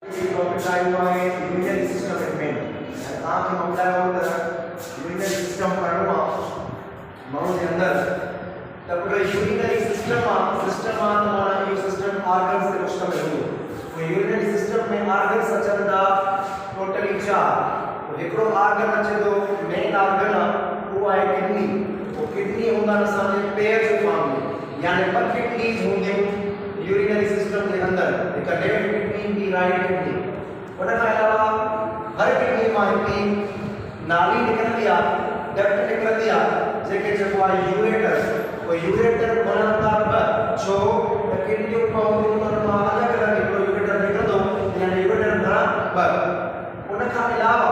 Topic आया हुआ है यूरिनरी सिस्टम ट्रीटमेंट तव्हांखे मां ॿुधायो त यूरिनरी सिस्टम करिणो आहे माण्हू जे अंदरि त पूरो यूरिनरी सिस्टम आहे त माना इहो सिस्टम ऑर्गन्स ते मुश्तमिल हूंदो यूरिनरी सिस्टम में ऑर्गन्स अचनि था टोटली 4 हिकिड़ो ऑर्गन अचे थो मेन ऑर्गन आहे उहो आहे किडनी किडनी हूंदा असांजे पेर जे फॉर्म में यानी ॿ किडनीज़ हूंदियूं यूरिनरी सिस्टम के अंदर एक लेफ्ट किडनी की राइट किडनी उन खां अलावा हर किडनी मां हिकिड़ी नाली निकिरंदी आहे डक्ट निकिरंदी आहे जेके चइबो आहे यूरेटर वो यूरेटर बननि था ॿ छो त किडनियूं पवंदियूं उन्हनि मां अलॻि अलॻि हिकिड़ो यूरेटर निकिरंदो यानी यूरेटर घणा ॿ उन खां अलावा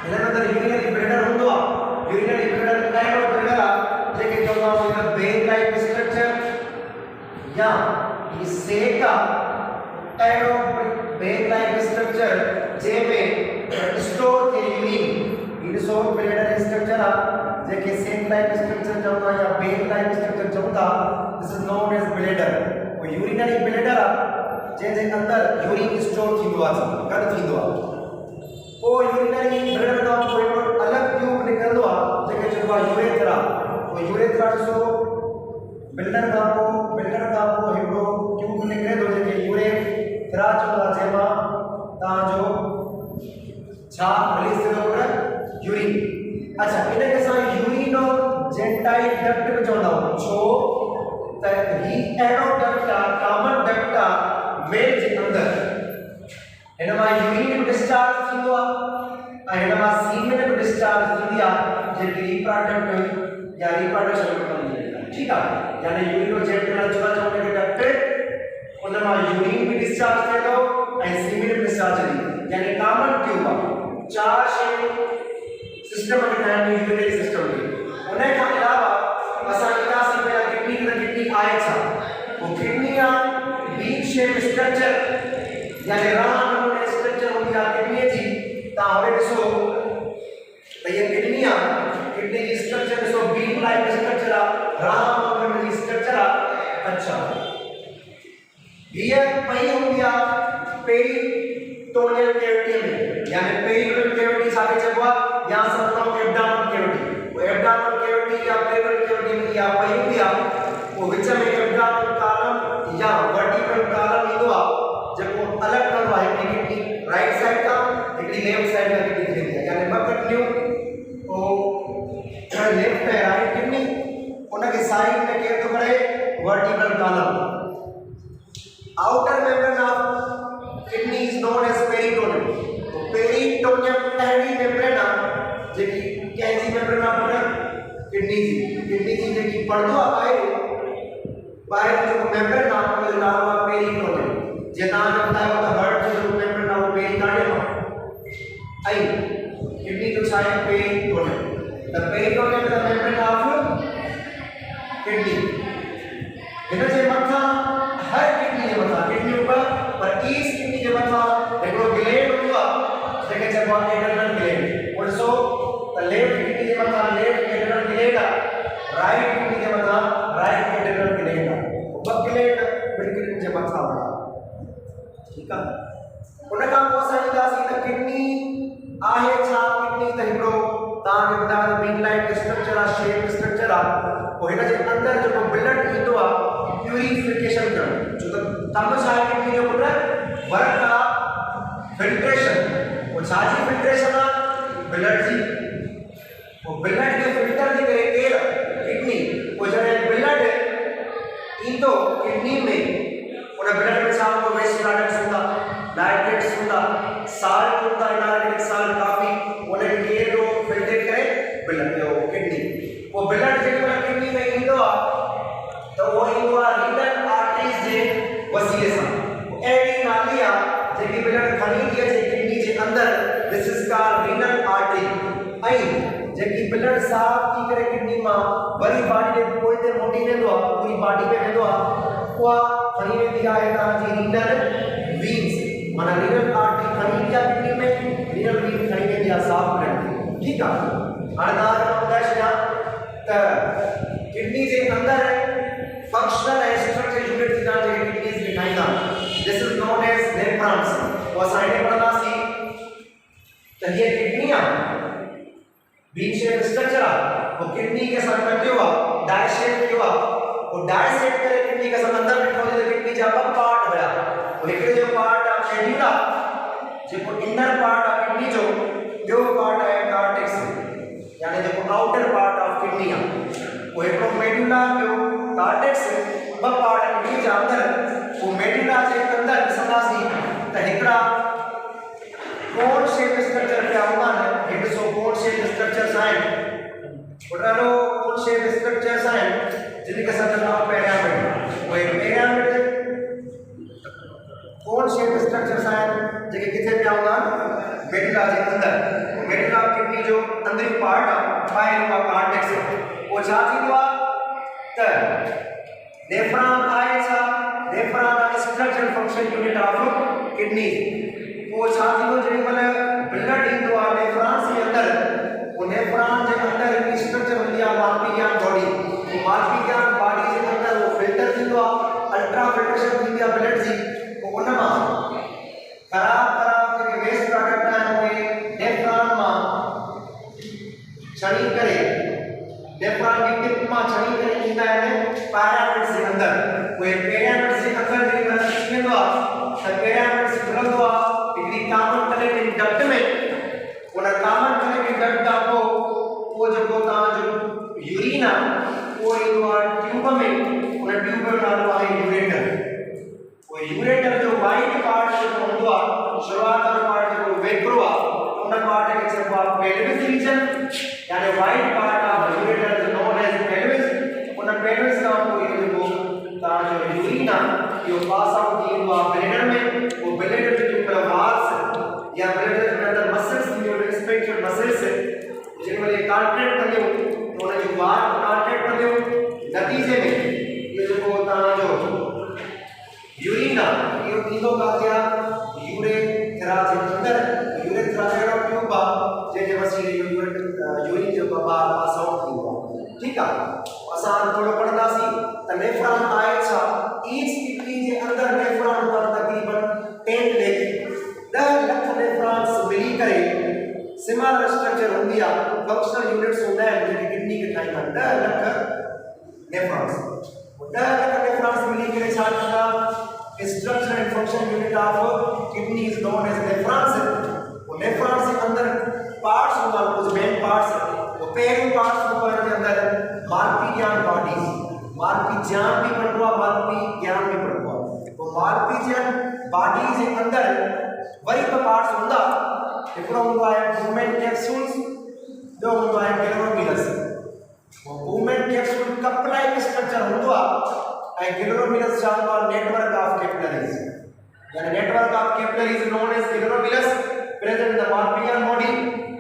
हिन अंदरि यूरिनरी ब्लैडर हूंदो आहे यूरिनरी ब्लैडर कहिड़ो ब्लैडर आहे जेके चवंदा आहियूं वेन लाइक स्ट्रक्चर या इससे का एरो वेन लाइक स्ट्रक्चर जे में स्टोर के यूरिन इन सो ब्लैडर स्ट्रक्चर आ जेके सेक लाइक स्ट्रक्चर चवंदा या वेन लाइक स्ट्रक्चर चवंदा this is known as bladder वो यूरिनरी ब्लैडर आ जे अंदर यूरिन स्टोर थींदो आ कद थींदो आ वो यूरिनरी ब्लैडर का कोई अलग ट्यूब निकलंदो आ जेके चइबो आ यूरेथ्रा वो यूरेथ्रा सो बिल्डर का को हिकिड़ो ट्यूब निकिरे थो जेके यूरेथ्रा चवंदा जंहिंमां तव्हांजो छा रिलीज़ थींदो पर यूरिन अच्छा इनखे असां यूरिनो जेंटाइल डक्ट बि चवंदा आहियूं छो त ही अहिड़ो डक्ट आहे कॉमन डक्ट आहे मेल जे अंदरि हिन मां यूरिन डिस्चार्ज थींदो आहे ऐं हिन मां सीमेन बि डिस्चार्ज थींदी आहे जेकी रिप्रोडक्ट या रिप्रोडक्शन कंदी आहे ठीक है यानी यूरिनो जेंटाइल चवंदा के डक्ट उन मां यूरिन भी डिस्चार्ज थे तो एंड सीमेन भी डिस्चार्ज थी यानी कॉमन ट्यूब आहे चार शयूं सिस्टम में ठाहिनि यूरिनरी सिस्टम में उन खां अलावा असां ईंदासीं पहिरियां किडनी आहे छा वो किडनी आहे बीन शेप स्ट्रक्चर यानी राउंड नमूने स्ट्रक्चर हूंदी आहे किडनी जी तव्हां हाणे ॾिसो त इहा किडनी आहे किडनी जी स्ट्रक्चर ॾिसो बीन लाइक स्ट्रक्चर आहे राउंड नमूने जी स्ट्रक्चर आहे अच्छा ये पई हुई पेरिटोनियल कैविटी में यानी पेरिटोनियल कैविटी साथे चबवा यहां से बताओ एब्डोमिनल कैविटी वो एब्डोमिनल कैविटी या पेरिटोनियल कैविटी में या पई हुई वो विच में एब्डोमिनल कॉलम या वर्टिकल कॉलम ईंदो आ जेको अलग कंदो आहे किडनी राइट साइड का हिकड़ी लेफ्ट साइड का किडनी थींदी आहे यानी ॿ किडनियूं ओ लेफ्ट ऐं राइट किडनी उनके साइड में केर थो करे vertical column outer membrane of kidney is known as peritoneum तो peritoneum अहिड़ी membrane आहे जेकी कंहिंजी membrane आहे किडनी जी जेकी पर्दो आहे ॿाहिरि जेको membrane आहे उनजो नालो आहे peritoneum जे तव्हां ॿुधायो त हार्ट जो जेको membrane आहे उहो pericardium आहे ऐं किडनी जो छा आहे peritoneum the peritoneum is the membrane of kidney हिन जे मथां हर किडनी जे मथां किडनी ऊपर पर ईस किडनी जे मथां हिकिड़ो ग्लैंड हूंदो आहे जेके चइबो आहे एड्रेनल ग्लैंड और सो त लेफ्ट किडनी जे मथां लेफ्ट एड्रेनल ग्लैंड आहे राइट किडनी जे मथां राइट एड्रेनल ग्लैंड आहे ॿ ग्लैंड ॿिनि किडनी जे मथां आहे ठीकु आहे उन खां पोइ असां ईंदासीं त किडनी आहे छा किडनी त हिकिड़ो तव्हांखे ॿुधायो बीन लाइक स्ट्रक्चर आहे शेप स्ट्रक्चर आहे पोइ हिन जे अंदरि जेको ब्लड ईंदो आहे प्यूरिफिकेशन करणु छो त कमु छा आहे किडनी जो पुट वर्क आहे फिल्ट्रेशन वो छाजी फिल्ट्रेशन आहे ब्लड जी वो ब्लड खे फिल्टर थी करे केर किडनी वो जॾहिं ब्लड ईंदो किडनी में उन ब्लड में छा हूंदो वेस्ट प्रोडक्ट्स हूंदा नाइट्रेट्स हूंदा साल्ट हूंदा इनऑर्गेनिक साल्ट काफ़ी उनखे केर थो फिल्टर करे ब्लड जो किडनी वो ब्लड जेको किडनी में ईंदो आहे तो वो ईंदो आहे रीनल आर्टरीज़ जे वसीले सां अहिड़ी नाली आहे जेकी ब्लड खणी थी अचे किडनी जे अंदरि this is called renal artery ऐं जेकी ब्लड साफ़ थी करे किडनी मां वरी बॉडी जे पोइ ते मोटी वेंदो आहे पूरी बॉडी में वेंदो आहे उहा खणी वेंदी आहे तव्हांजी रीनल वीन्स माना रीनल आर्टरी खणी ईंदी आहे किडनी में रीनल वीन खणी वेंदी आहे साफ़ ब्लड ठीकु आहे हाणे तव्हांखे मां ॿुधाए छॾियां त किडनी जे अंदरि functional and structural unit theta kidneys दिखाएगा this is known as nephrons वो असाइने पढ़ंदासीं त हीअ किडनी आहे बी शेप स्ट्रक्चर आहे वो किडनी के साथ कटियो आहे डाई शेप कयो आहे वो डाई शेप करे किडनी के साथ अंदर ॾिठो त किडनी जा ॿ पार्ट हुया वो हिकिड़े जो पार्ट आहे मेडुला जेको इनर पार्ट आहे किडनी जो ॿियो पार्ट आहे कार्टेक्स यानी जेको आउटर पार्ट ऑफ किडनी आहे वो हिकिड़ो मेडुला ॿियो कार्टेक्स ॿ पार्ट किडनी जे अंदर वो मेडुला जे अंदर ॾिसंदासीं त हिकिड़ा कोन शेप स्ट्रक्चर पिया हूंदा आहिनि हिकु सौ कोन शेप स्ट्रक्चर्स आहिनि ॿुधायो कोन शेप स्ट्रक्चर्स आहिनि जिनखे सॾंदा आहियूं पिरामिड उहे पिरामिड कोन शेप स्ट्रक्चर्स आहिनि जेके किथे पिया हूंदा आहिनि मेडुला जे अंदर मेडुला किडनी जो अंदरी पार्ट आहे ॿाहिरि उहा कार्टेक्स वो छा थींदो आहे त नेफ्रॉन आहे छा नेफ्रॉन आहे structural function unit of kidney वो छा थींदो जेॾीमहिल ब्लड ईंदो आहे नेफ्रॉन्स जे अंदर वो नेफ्रॉन जे अंदर हिकिड़ी स्ट्रक्चर हूंदी आहे मार्पिगियान बॉडी वो मार्पिगियान बॉडी जे अंदर वो फिल्टर थींदो आहे अल्ट्रा फिल्ट्रेशन थींदी आहे ब्लड जी वो उन मां ख़राब जेके वेस्ट प्रोडक्ट आहिनि उहे नेफ्रॉन मां छणी करे नेफ्रॉन जी टिप मां छणी करे ईंदा आहिनि पैरामिड्स जे अंदर उहे पैरामिड्स जे अंदर जेॾीमहिल थी वेंदो आहे त पैरामिड्स खुलंदो आहे हिकिड़ी कॉमन कलेक्टिंग डक्ट में उन कॉमन कलेक्टिंग डक्ट खां पोइ उहो जेको तव्हांजो यूरिन आहे उहो ईंदो आहे ट्यूब में उन ट्यूब जो नालो आहे यूरेटर वो यूरेटर जो वाइट पार्ट जेको हूंदो आहे शुरूआत वारो पार्ट जेको वेकिरो आहे उन पार्ट खे चइबो आहे पेल्विस रीजन यानी wide part of ureter is known as pelvis उन पेल्विस खां पोइ इहो जेको तव्हांजो यूरिन आहे इहो पास आउट थी वेंदो आहे ब्लेडर में वो ब्लेडर जो जेको वाल्स या ब्लेडर जे अंदर मसल्स थींदियूं आहिनि रिस्पेक्टेड मसल्स जेकॾहिं कॉन्ट्रैक्ट कंदियूं त उन जी वाल कॉन्ट्रैक्ट कंदियूं नतीजे में इहो जेको तव्हांजो यूरिन आहे इहो ईंदो किथे आहे यूरेथ्रा जे अंदर यूरेथ्रा जहिड़ो ट्यूब आहे जंहिंजे वसीले यूरिन जो पास आउट थींदो आहे ठीकु आहे असां थोरो पढ़ंदासीं त नेफ्रॉन आहे छा ईच किडनी जे अंदर नेफ्रॉन पर तक़रीबन 10 लाख नेफ्रॉन्स मिली करे सिमिलर स्ट्रक्चर हूंदी आहे फंक्शनल यूनिट्स हूंदा आहिनि जेके किडनी खे ठाहींदा आहिनि 10 लाख नेफ्रॉन्स 10 लाख नेफ्रॉन्स मिली करे छा कंदा structure and function unit of kidney is known as nephrons वो नेफ्रॉन्स के अंदर पार्ट्स होता है कुछ मेन पार्ट्स वो पेन पार्ट्स होता है के अंदर मार्पिगियान बॉडीज मार्पिगियान भी पढ़वा मार्पिगियान भी पढ़वा वो मार्पिगियान बॉडीज के अंदर वही तो पार्ट्स होता एकरो होता है मूवमेंट कैप्सूल्स जो होता है ग्लोमेरुलस वो मूवमेंट कैप्सूल कप लाइक स्ट्रक्चर होता है ग्लोमेरुलस जानो नेटवर्क ऑफ कैपिलरीज यानी network of capillaries known as glomerulus present in the Marpigian body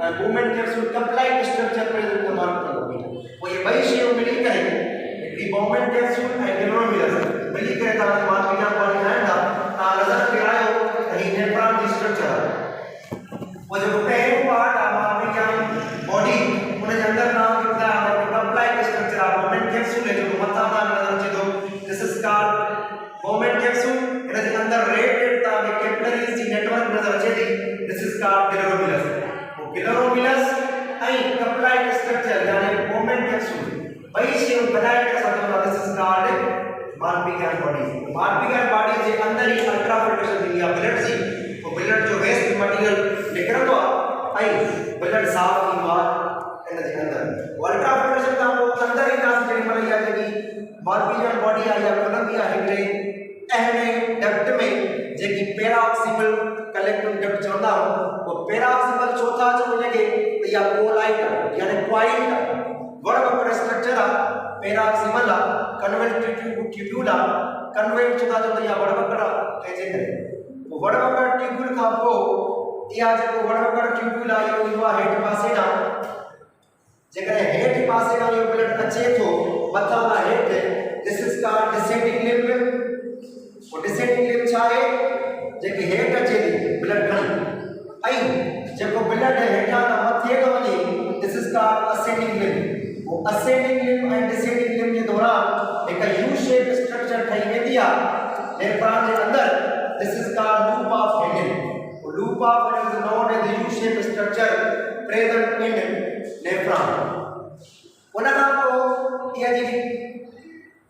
and movement capsule cup-like structure present in the Marpigian body वो ये वही शेप मिली करे एक movement capsule and glomerulus मिली करे ताकि Marpigian body है ना नजर पे आए कहीं नेफ्रॉन की स्ट्रक्चर वो जो पहले पार्ट है Marpigian body उन्हें अंदर नाम कितना है cup-like structure है movement capsule है जो मत्ता नाम नजर चीज़ this is called movement capsule इधर अंदर रेड ताकि कैपिलरीज की नेटवर्क नजर चेदी this is called glomerulus वो glomerulus आई cup-like structure यानी movement capsule वही शेप बनाए के साथ होता this is called Marpigian body Marpigian body के अंदर ही अल्ट्रा फिल्ट्रेशन दी है ब्लड सी वो ब्लड जो वेस्ट मटेरियल निकलतो आई ब्लड साफ की बात इन जे अंदर अल्ट्रा फिल्ट्रेशन का वो अंदर ही नास जेडी मतलब या जेकी Marpigian body आई या खुलंदी है हिकड़े अहमे डक्ट में जेकी पेराऑक्सीबल कलेक्टिंग डक्ट चवंदा वो पेराऑक्सीबल चौथा जो उनके या कोलाइट यानी क्वाइट वड़ वड़ स्ट्रक्चर आ पेराऑक्सीबल आ कन्वेंटिव ट्यूब्यूला कन्वेंट चुका जो या वड़ वड़ कहे करे वो वड़ वड़ ट्यूब्यूल का पो या जो वड़ वड़ ट्यूब्यूला यो युवा हेठ पासे ना जेकर हेठ पासे ना यो ब्लड अचे तो मथा ना हेठ this is called descending limb वो डिसेंडिंग लिम्ब छा है जेके हेठ अचे थी ब्लड खणी आई जेको ब्लड हेठा ना मथे तो वनी this is called ascending limb वो ascending limb and descending limb के दौरान एक यू शेप स्ट्रक्चर ठही वेंदी आ नेफ्रॉन के अंदर this is called loop of Henil loop of is known as the U-shaped structure present in nephron. उनका को ये जी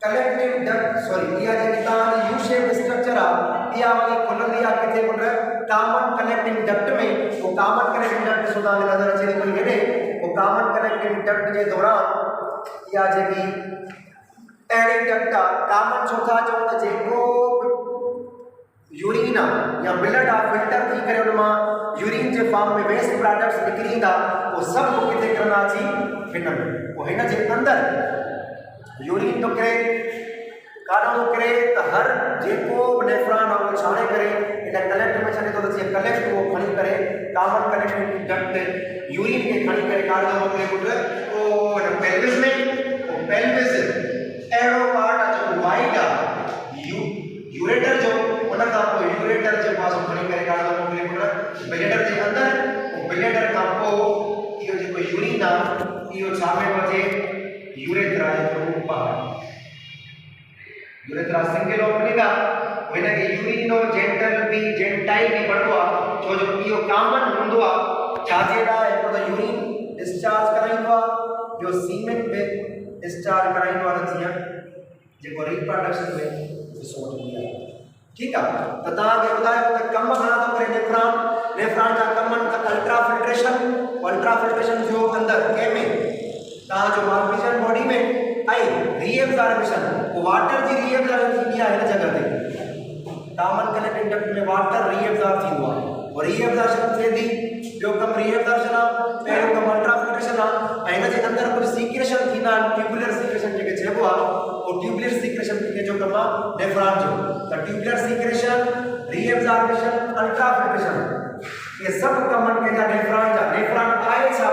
कलेक्टिव डक्ट सॉरी ये जी तान U-shaped structure आ ये वाली खुलंदी आ किथे बोल कॉमन कनेक्टिंग डक्ट में वो कॉमन कनेक्टिंग डक्ट सुधा नजर अचे कोई हेडे वो कॉमन कनेक्टिंग डक्ट के दौरान या जेकी एडी डक्ट कॉमन चौथा जो त जेको यूरिन या ब्लड आ फिल्टर थी करे उनमा यूरिन जे फॉर्म में वेस्ट प्रोडक्ट्स निकरींदा वो सब को किथे करना जी हिन वो हिन जे अंदर यूरिन तो करे कानो करे त हर जेको नेफ्रॉन आ वो छाणे करे इन कलेक्ट में छने तो जे कलेक्ट वो खणी करे कॉमन कनेक्टिंग डक्ट यूरिन के खणी करे कानो मोकले पुट ओ इन पेल्विस में वो पेल्विस एरो पार्ट आ जो वाइड आ यूरेटर जो उनका को यूरेटर जे पास खणी करे कानो मोकले पुट ब्लेडर जे अंदर वो ब्लेडर का को यो जे को यूरिन आ यो छामे वजे यूरेथ्रा जो पार्ट यूरेथ्रा सिंगल ओपनिंग आ वने के यूरिनो जेंटल भी जेंटाइल भी पड़ो आ जो जो इयो कॉमन हुंदो आ छाजेडा एको तो यूरिन डिस्चार्ज कराइंदो आ जो सीमेन पे डिस्चार्ज कराइंदो आ जिया जेको रिप्रोडक्शन में रिसोर्ट हुंदी आ ठीक आ त ता के बुधायो त कम घणा तो करे नेफ्रॉन जा कमन त अल्ट्रा फिल्ट्रेशन जो अंदर के में ता जो मार्पिजन बॉडी में आई रीएब्जॉर्प्शन वाटर जी रीएब्जॉर्प्शन थी है ना जगह ते कॉमन कनेक्टिंग डक्ट में वाटर रीएब्जॉर्ब थी हुआ और रीएब्जॉर्प्शन थे दी जो कम रीएब्जॉर्प्शन आ पहिरो कम अल्ट्रा फिल्ट्रेशन आ ऐना जे अंदर कुछ सीक्रेशन थी ना ट्यूबुलर सीक्रेशन जेके चेबो आ और ट्यूबुलर सीक्रेशन के जो कम नेफ्रॉन जो त tubular secretion reabsorption ultrafiltration ये सब कमन के जा नेफ्रॉन आए छा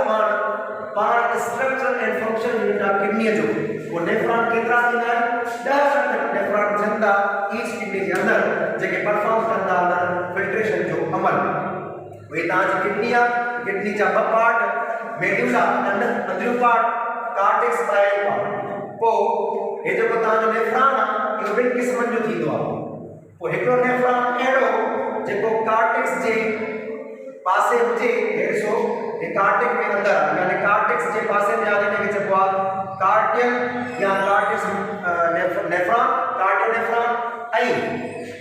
पाण स्ट्रक्चर एंड फंक्शन यूनिट आ किडनी जो वो नेफ्रॉन केतरा थींदा 10 नेफ्रॉन थींदा ईच किडनी के अंदर जेके परफॉर्म कंदा अंदर फिल्ट्रेशन जो अमल वे ता जी किडनी जा ब पार्ट मेडुला अंदर पार्ट कार्टेक्स बायल पार्ट को हे जो ता जो नेफ्रॉन आ यो ॿिनि क़िस्मनि जो थींदो आ पोइ हिकिड़ो नेफ्रॉन अहिड़ो जेको कार्टेक्स जे पासे हुजे हेसो ये कार्टेक्स में अंदर यानी कार्टेक्स के पासे में आने के चबो कार्डियल या कार्टेक्स नेफ्रॉन कार्डियल नेफ्रॉन आई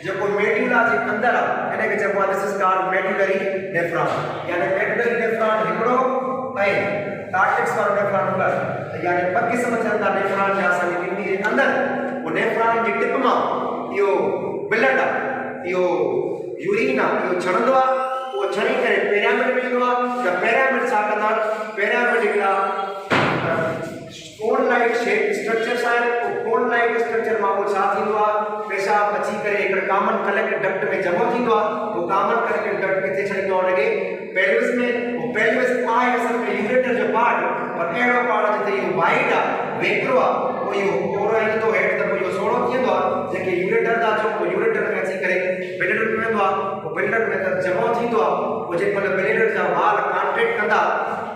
जो को मेडुला के अंदर यानी के चबो this is called medullary nephron यानी मेडुलरी नेफ्रॉन हिकड़ो आई कार्टेक्स वालो नेफ्रॉन होगा यानी बाकी समझंदा नेफ्रॉन या असां किडनी के अंदर वो नेफ्रॉन की टिप में यो ब्लड यो यूरिन यो छणंदो वो छणी करे पिरामिड में ईंदो आ या पिरामिड छा कंदा पिरामिड हिकड़ा कोन लाइक शेप स्ट्रक्चर आहे वो कोन लाइक स्ट्रक्चर मां वो छा थींदो आ पेशाब बची करे एक कॉमन कलेक्ट डक्ट में जमा थींदो आ वो कॉमन कलेक्ट डक्ट किथे छणींदो आ उनके पेल्विस में वो पेल्विस आहे असल में यूरेटर जो पार्ट पर एड़ो पार्ट जिते यो वाइड आ वेकरो आ वो यो ओरो ईंदो हेठ त यो सोड़ो थींदो आ जेके यूरेटर दा जो वो यूरेटर में अची करे ब्लेडर में वेंदो आ वो ब्लेडर में त जमा थींदो आ वो जे मतलब ब्लेडर जा वाल कॉन्ट्रैक्ट कंदा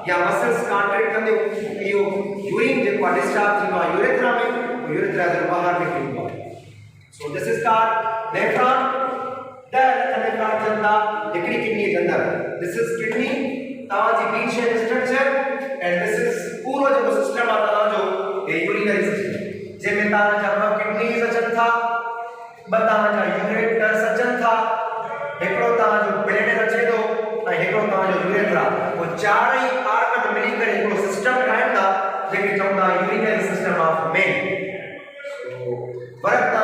या मसल्स कॉन्ट्रैक्ट कंदे यो यूरिन जे को डिस्चार्ज थींदो आ यूरेथ्रा में वो यूरेथ्रा जे बाहर निकलंदो आ so this is called nephron the nephron जंदा हिकड़ी किडनी के अंदर दिस इज किडनी तावा जी बीच shape structure and this is पूरो जो सिस्टम आ तावा जो ये यूरिनरी सिस्टम जे में तावा जा किडनी सचन था बतावा जा यूरेटर सचन था एकड़ो तावा जो ब्लेडर अचे तो ऐं एकड़ो तावा जो यूरेथ्रा वो चारई आर्गन मिली करे हिकड़ो सिस्टम ठाहिंदा जेके चवंदा यूरिनरी सिस्टम ऑफ मेन सो फर्क